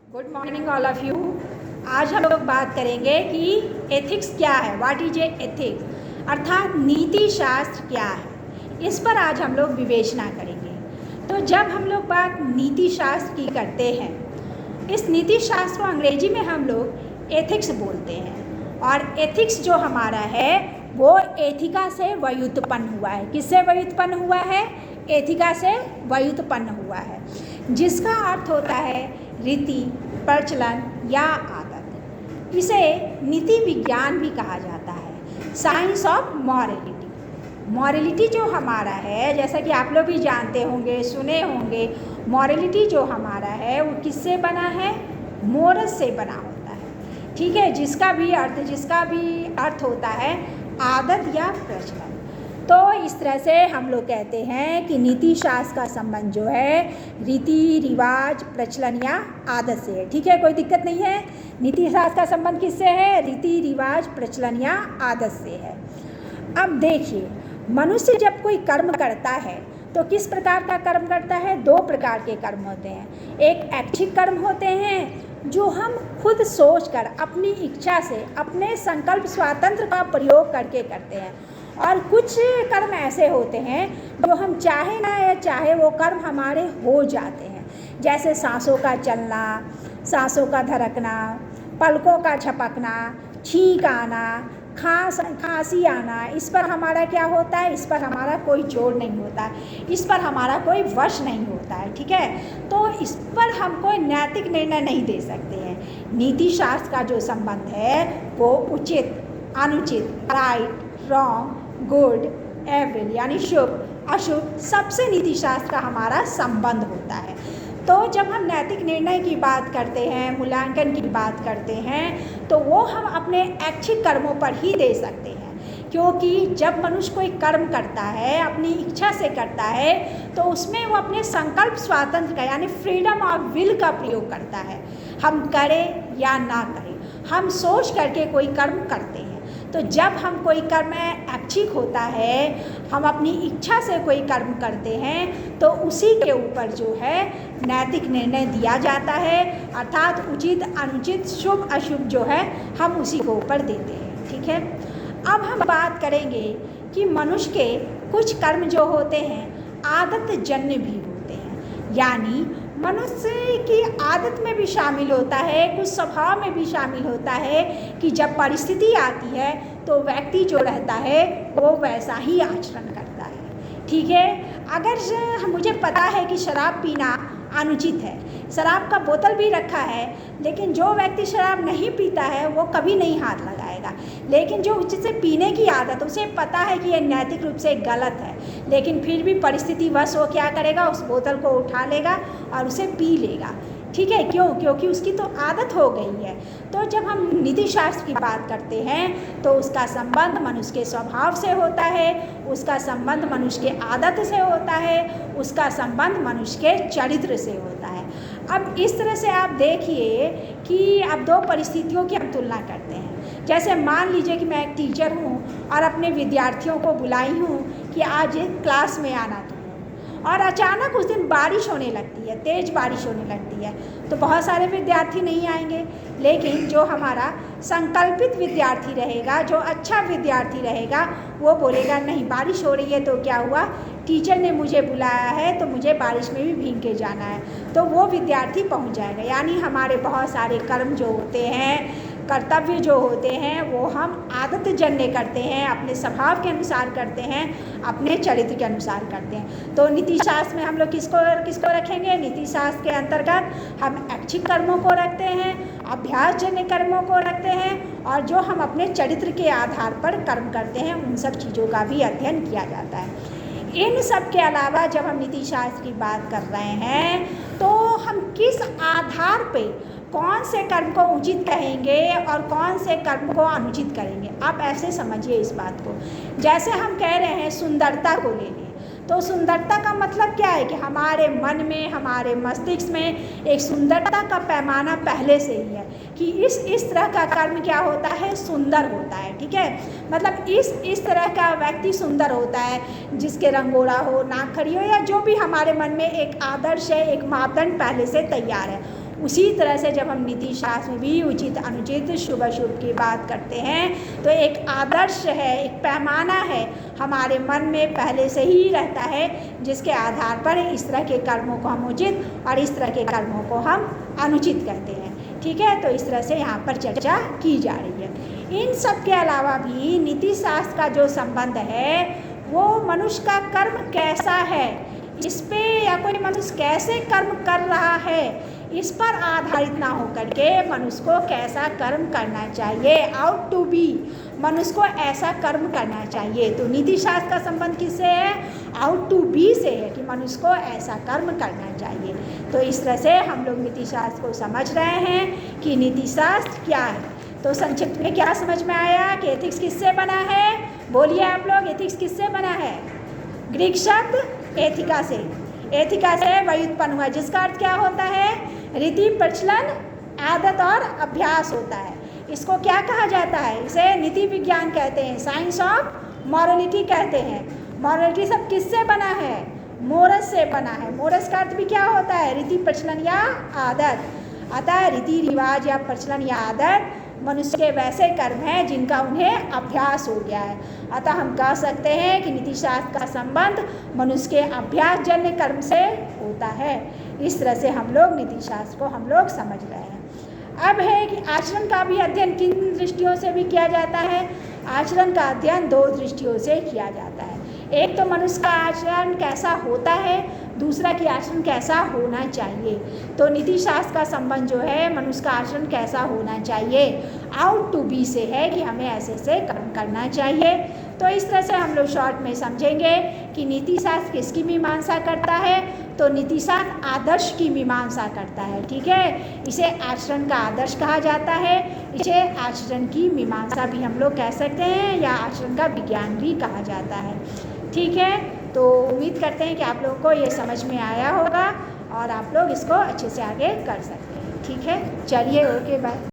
Good morning all of you. आज हम लोग बात करेंगे कि एथिक्स क्या है, व्हाट इज ए एथिक्स, अर्थात नीति शास्त्र क्या है। इस पर आज हम लोग विवेचना करेंगे। तो जब हम लोग बात नीति शास्त्र की करते हैं, इस नीति शास्त्र को अंग्रेजी में हम लोग एथिक्स बोलते हैं। और एथिक्स जो हमारा है वो एथिका से व्युत्पन्न हुआ है। किससे व्युत्पन्न हुआ है? एथिका से व्युत्पन्न हुआ है, जिसका अर्थ होता है रीति, प्रचलन या आदत। इसे नीति विज्ञान भी कहा जाता है, साइंस ऑफ मॉरलिटी। मॉरलिटी जो हमारा है, जैसा कि आप लोग भी जानते होंगे, सुने होंगे, मॉरलिटी जो हमारा है वो किससे बना है? मोरस से बना होता है। ठीक है, जिसका भी अर्थ होता है आदत या प्रचलन। तो इस तरह से हम लोग कहते हैं कि नीति शास्त्र का संबंध जो है रीति रिवाज, प्रचलन या आदत से है। ठीक है, कोई दिक्कत नहीं है। नीति शास्त्र का संबंध किससे है? रीति रिवाज, प्रचलन या आदत से है। अब देखिए, मनुष्य जब कोई कर्म करता है तो किस प्रकार का कर्म करता है? दो प्रकार के कर्म होते हैं। एक ऐच्छिक कर्म होते हैं जो हम खुद सोचकर, अपनी इच्छा से, अपने संकल्प स्वातंत्र का प्रयोग करके करते हैं। और कुछ कर्म ऐसे होते हैं जो हम चाहे ना या चाहे वो कर्म हमारे हो जाते हैं। जैसे सांसों का चलना, सांसों का धड़कना, पलकों का झपकना, छींक आना, खांसी आना, इस पर हमारा क्या होता है? इस पर हमारा कोई जोर नहीं होता है, इस पर हमारा कोई वश नहीं होता है। ठीक है, तो इस पर हम कोई नैतिक निर्णय नहीं दे सकते हैं। नीति शास्त्र का जो संबंध है वो उचित, अनुचित, राइट, रॉन्ग, गुड, एविल यानी शुभ, अशुभ, सबसे नीति शास्त्र का हमारा संबंध होता है। तो जब हम नैतिक निर्णय की बात करते हैं, मूल्यांकन की बात करते हैं, तो वो हम अपने ऐच्छिक कर्मों पर ही दे सकते हैं। क्योंकि जब मनुष्य कोई कर्म करता है, अपनी इच्छा से करता है, तो उसमें वो अपने संकल्प स्वातंत्र का यानी फ्रीडम ऑफ विल का प्रयोग करता है। हम करें या ना करें, हम सोच करके कोई कर्म करते हैं। तो जब हम कोई कर्म ऐच्छिक होता है, हम अपनी इच्छा से कोई कर्म करते हैं, तो उसी के ऊपर जो है नैतिक निर्णय दिया जाता है, अर्थात उचित, अनुचित, शुभ, अशुभ जो है हम उसी को ऊपर देते हैं। ठीक है, अब हम बात करेंगे कि मनुष्य के कुछ कर्म जो होते हैं आदत जन्य भी होते हैं, यानी मनुष्य की आदत में भी शामिल होता है, कुछ स्वभाव में भी शामिल होता है कि जब परिस्थिति आती है तो व्यक्ति जो रहता है वो वैसा ही आचरण करता है। ठीक है, अगर मुझे पता है कि शराब पीना अनुचित है, शराब का बोतल भी रखा है, लेकिन जो व्यक्ति शराब नहीं पीता है वो कभी नहीं हाथ लगाएगा। लेकिन जो जिसे पीने की आदत, उसे पता है कि ये नैतिक रूप से गलत है, लेकिन फिर भी परिस्थिति वश वो क्या करेगा? उस बोतल को उठा लेगा और उसे पी लेगा। ठीक है, क्यों? क्योंकि उसकी तो आदत हो गई है। तो जब हम नीति शास्त्र की बात करते हैं तो उसका संबंध मनुष्य के स्वभाव से होता है, उसका संबंध मनुष्य के आदत से होता है, उसका संबंध मनुष्य के चरित्र से होता है। अब इस तरह से आप देखिए कि अब दो परिस्थितियों की हम तुलना करते हैं। जैसे मान लीजिए कि मैं एक टीचर हूँ और अपने विद्यार्थियों को बुलाई हूँ कि आज क्लास में आना तुम, और अचानक उस दिन बारिश होने लगती है, तेज़ बारिश होने लगती है, तो बहुत सारे विद्यार्थी नहीं आएंगे। लेकिन जो हमारा संकल्पित विद्यार्थी रहेगा, जो अच्छा विद्यार्थी रहेगा, वो बोलेगा नहीं बारिश हो रही है तो क्या हुआ, टीचर ने मुझे बुलाया है तो मुझे बारिश में भी भीग के जाना है, तो वो विद्यार्थी पहुंच जाएगा। यानी हमारे बहुत सारे कर्म जो होते हैं, कर्तव्य जो होते हैं, वो हम आदत जन्य करते हैं, अपने स्वभाव के अनुसार करते हैं, अपने चरित्र के अनुसार करते हैं। तो नीति शास्त्र में हम लोग किसको रखेंगे? नीति शास्त्र के अंतर्गत हम ऐच्छिक कर्मों को रखते हैं, अभ्यास जन्य कर्मों को रखते हैं, और जो हम अपने चरित्र के आधार पर कर्म करते हैं उन सब चीज़ों का भी अध्ययन किया जाता है। इन सब के अलावा जब हम नीति शास्त्र की बात कर रहे हैं तो हम किस आधार पे कौन से कर्म को उचित कहेंगे और कौन से कर्म को अनुचित करेंगे, आप ऐसे समझिए इस बात को। जैसे हम कह रहे हैं सुंदरता को ले लें, तो सुंदरता का मतलब क्या है कि हमारे मन में, हमारे मस्तिष्क में एक सुंदरता का पैमाना पहले से ही है कि इस तरह का कर्म क्या होता है? सुंदर होता है। ठीक है, मतलब इस तरह का व्यक्ति सुंदर होता है, जिसके रंगोड़ा हो, नाक खड़ी हो, या जो भी हमारे मन में एक आदर्श है, एक मापदंड पहले से तैयार है, उसी तरह से जब हम नीति शास्त्र में भी उचित अनुचित शुभ अशुभ की बात करते हैं तो एक आदर्श है, एक पैमाना है हमारे मन में पहले से ही रहता है, जिसके आधार पर इस तरह के कर्मों को हम उचित और इस तरह के कर्मों को हम अनुचित कहते हैं। ठीक है, तो इस तरह से यहाँ पर चर्चा की जा रही है। इन सब के अलावा भी नीति शास्त्र का जो संबंध है वो मनुष्य का कर्म कैसा है, इस पे या कोई मनुष्य कैसे कर्म कर रहा है इस पर आधारित ना होकर के मनुष्य को कैसा कर्म करना चाहिए, आउट टू बी, मनुष्य को ऐसा कर्म करना चाहिए। तो नीति शास्त्र का संबंध किससे है? आउट टू बी से है कि मनुष्य को ऐसा कर्म करना चाहिए। तो इस तरह से हम लोग नीति शास्त्र को समझ रहे हैं कि नीति शास्त्र क्या है। तो संक्षिप्त में क्या समझ में आया कि एथिक्स किससे बना है? बोलिए आप लोग, एथिक्स किससे बना है? ग्रीक शब्द एथिका से, एथिका से व्युत्पन्न हुआ, जिसका अर्थ क्या होता है? रीति, प्रचलन, आदत और अभ्यास होता है। इसको क्या कहा जाता है? इसे नीति विज्ञान कहते हैं, साइंस ऑफ मॉरलिटी कहते हैं। मॉरलिटी सब किससे बना है? मोरस से बना है। मोरस का अर्थ भी क्या होता है? रीति, प्रचलन या आदत। अतः रीति रिवाज या प्रचलन या आदत मनुष्य के वैसे कर्म हैं जिनका उन्हें अभ्यास हो गया है। अतः हम कह सकते हैं कि नीति शास्त्र का संबंध मनुष्य के अभ्यास जन्य कर्म से होता है। इस तरह से हम लोग नीति शास्त्र को हम लोग समझ रहे हैं। अब है कि आचरण का भी अध्ययन किन दृष्टियों से भी किया जाता है? आचरण का अध्ययन दो दृष्टियों से किया जाता है। एक तो मनुष्य का आचरण कैसा होता है, दूसरा कि आचरण कैसा होना चाहिए। तो नीति शास्त्र का संबंध जो है मनुष्य का आचरण कैसा होना चाहिए, आउट टू बी से है कि हमें ऐसे से कर्म करना चाहिए। तो इस तरह से हम लोग शॉर्ट में समझेंगे कि नीति शास्त्र किसकी मीमांसा करता है? तो नीति शास्त्र आदर्श की मीमांसा करता है। ठीक है, इसे आचरण का आदर्श कहा जाता है, इसे आचरण की मीमांसा भी हम लोग कह सकते हैं या आचरण का विज्ञान भी कहा जाता है। ठीक है, तो उम्मीद करते हैं कि आप लोगों को ये समझ में आया होगा और आप लोग इसको अच्छे से आगे कर सकते हैं। ठीक है, चलिए, ओके, बाय।